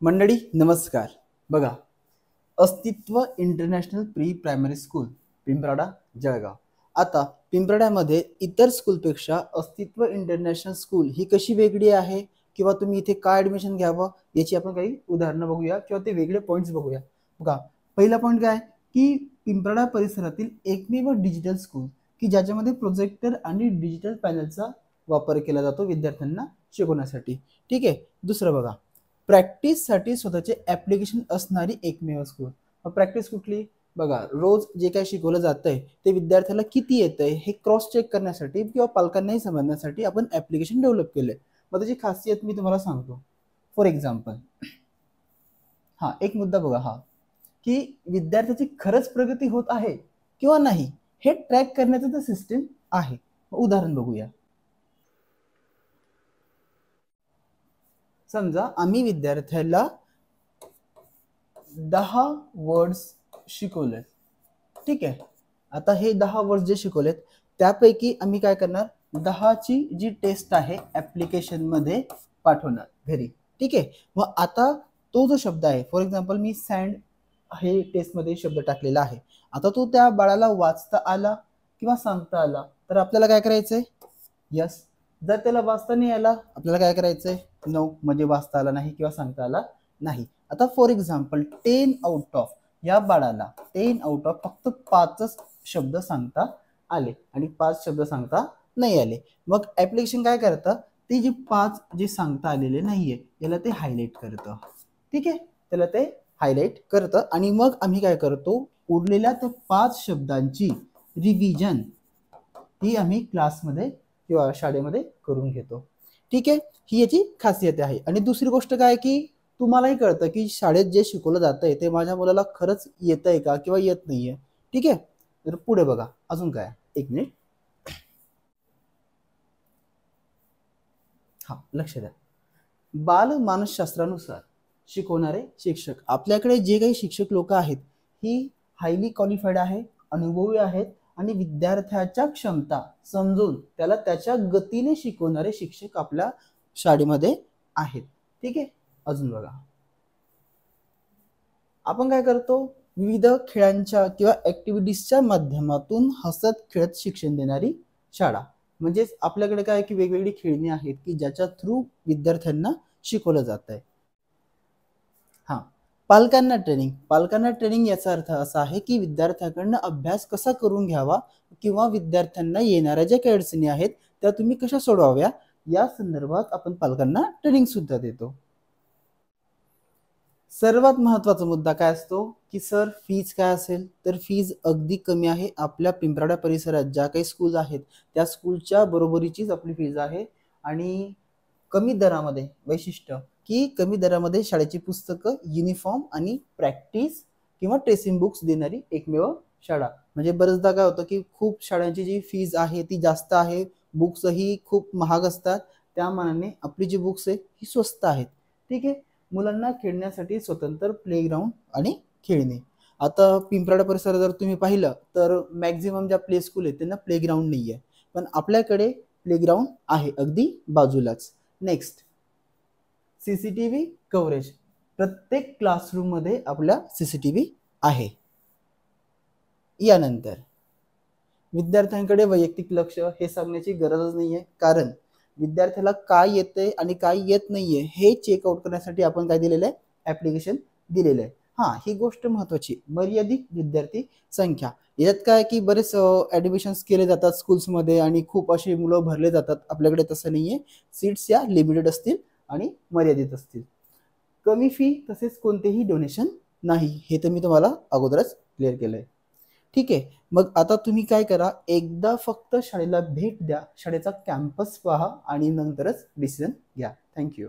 मंडळी नमस्कार. बघा, अस्तित्व international pre primary school Pimprada Jalgaon. आता पिंपराड्यामध्ये इतर स्कूलपेक्षा अस्तित्व इंटरनॅशनल स्कूल ही कशी वेगळी आहे किंवा तुम्ही इथे काय ॲडमिशन घ्यावं याची आपण काही उदाहरणं बघूया किंवा ते वेगळे पॉईंट्स बघूया. बघा, पहिला पॉईंट काय की पिंपराडा परिसरातील एकमेव डिजिटल स्कूल की ज्याच्यामध्ये प्रोजेक्टर आणि डिजिटल पॅनलचा वापर केला जातो विद्यार्थ्यांना शिकवण्यासाठी. ठीक आहे. दुसरं बघा, प्रॅक्टिससाठी स्वतःचे ॲप्लिकेशन असणारी एकमेव स्कूल. प्रॅक्टिस कुठली? बघा, रोज जे काही शिकवलं जातंय ते विद्यार्थ्याला किती येतंय हे क्रॉस चेक करण्यासाठी किंवा पालकांनाही समजण्यासाठी आपण ॲप्लिकेशन डेव्हलप केलंय. मग त्याची खासियत मी तुम्हाला सांगतो. फॉर एक्झाम्पल, एक मुद्दा बघा, की विद्यार्थ्याची खरंच प्रगती होत आहे किंवा नाही हे ट्रॅक करण्याचं ते सिस्टीम आहे. उदाहरण बघूया. समजा आम्ही विद्यार्थ्याला 10 वर्ड्स शिकवलेत. ठीक आहे. आता हे 10 वर्ड्स जे शिकवलेत त्यापैकी आम्ही काय करणार, 10ची जी टेस्ट आहे ॲप्लिकेशनमध्ये पाठवणार घरी. ठीक आहे. मग आता तो जो शब्द आहे, फॉर एक्झाम्पल मी सँड हे टेस्टमध्ये शब्द टाकलेला आहे. आता तो त्या बाळाला वाचता आला किंवा सांगता आला तर आपल्याला काय करायचंय? यस. जर त्याला वाचता नाही आला आपल्याला काय करायचंय? नो, म्हणजे वाचता आला नाही किंवा सांगता आला नाही. आता फॉर एक्झाम्पल 10 आउट ऑफ या बाळाला 10 आउट ऑफ फक्त 5च शब्द सांगता आले आणि 5 शब्द सांगता नाही आले. मग ॲप्लिकेशन काय करतं, ते जे 5 जे सांगता आलेले नाहीये याला ते हायलाइट करतं. ठीक आहे. त्याला ते हायलाइट करतं आणि मग आम्ही काय करतो, उरलेल्या त्या 5 शब्दांची रिव्हिजन ही आम्ही क्लासमध्ये किंवा शाळेमध्ये करून घेतो. ठीक आहे. ही याची खासियत आहे. आणि दुसरी गोष्ट काय की तुम्हालाही कळतं की शाळेत जे शिकवलं जातंय ते माझ्या मुलाला खरंच येतंय का किंवा येत नाहीये. ठीक आहे. तर पुढे बघा अजून काय, एक मिनिट. लक्ष द्या. बाल मानसशास्त्रानुसार शिकवणारे शिक्षक, आपल्याकडे जे काही शिक्षक लोक आहेत ही हायली क्वालिफाईड आहे, अनुभवी आहेत आणि विद्यार्थ्याच्या क्षमता समजून त्याला त्याच्या गतीने शिकवणारे शिक्षक आपल्या शाळेमध्ये आहेत. ठीक आहे. अजून बघा, आपण काय करतो, विविध खेळांच्या किंवा ऍक्टिव्हिटीजच्या माध्यमातून हसत खेळत शिक्षण देणारी शाळा. म्हणजेच आपल्याकडे काय की वेगवेगळी खेळणी आहेत की ज्याच्या थ्रू विद्यार्थ्यांना शिकवलं जात आहे. पालकांना ट्रेनिंग याचा अर्थ असा आहे की विद्यार्थ्याकडनं अभ्यास कसा करून घ्यावा किंवा विद्यार्थ्यांना येणाऱ्या ज्या काही अडचणी आहेत त्या तुम्ही कशा सोडवाव्या या संदर्भात आपण पालकांना ट्रेनिंग सुद्धा देतो. सर्वात महत्त्वाचा मुद्दा काय असतो की सर फीज काय असेल, तर फीज अगदी कमी आहे. आपल्या पिंपराडा परिसरात ज्या काही स्कूल आहेत त्या स्कूलच्या बरोबरीचीच आपली फीज आहे आणि कमी दरामध्ये, वैशिष्ट्य की कमी दरामध्ये शाळेची पुस्तकं, युनिफॉर्म आणि प्रॅक्टिस किंवा ट्रेसिंग बुक्स देणारी एकमेव शाळा. म्हणजे बरेचदा काय होतं की खूप शाळांची जी फीज आहे ती जास्त आहे, बुक्सही खूप महाग असतात, त्या मानाने आपली जी बुक्स आहे ही स्वस्त आहेत. ठीक आहे. मुलांना खेळण्यासाठी स्वतंत्र प्लेग्राऊंड आणि खेळणे. आता पिंपराडा परिसरात जर तुम्ही पाहिलं तर मॅक्झिमम ज्या प्ले स्कूल आहेत त्यांना प्लेग्राऊंड नाही आहे, पण आपल्याकडे प्लेग्राऊंड आहे अगदी बाजूलाच. Next, CCTV coverage. प्रत्येक क्लासरूम मध्ये आपल्या सीसीटीव्ही आहे. यानंतर विद्यार्थ्यांकडे वैयक्तिक लक्ष हे सांगण्याची गरजच नाहीये, कारण विद्यार्थ्याला काय येतंय आणि काय येत नाहीये हे चेकआउट करण्यासाठी आपण काय दिलेलं आहे, ॲप्लिकेशन दिलेलं आहे. ही गोष्ट महत्वाची. मर्यादित विद्यार्थी संख्या. यात काय की बरेच ॲडमिशन्स केले जातात स्कूल्समध्ये आणि खूप अशी मुलं भरले जातात. आपल्याकडे तसं नाहीये. सीट्स या लिमिटेड असतील आणि मर्यादित असतील. कमी फी तसेच कोणतेही डोनेशन नाही, हे तर मी तुम्हाला अगोदरच क्लिअर केलंय. ठीक आहे. मग आता तुम्ही काय करा, एकदा फक्त शाळेला भेट द्या, शाळेचा कॅम्पस पहा आणि नंतरच डिसिजन घ्या. थँक्यू.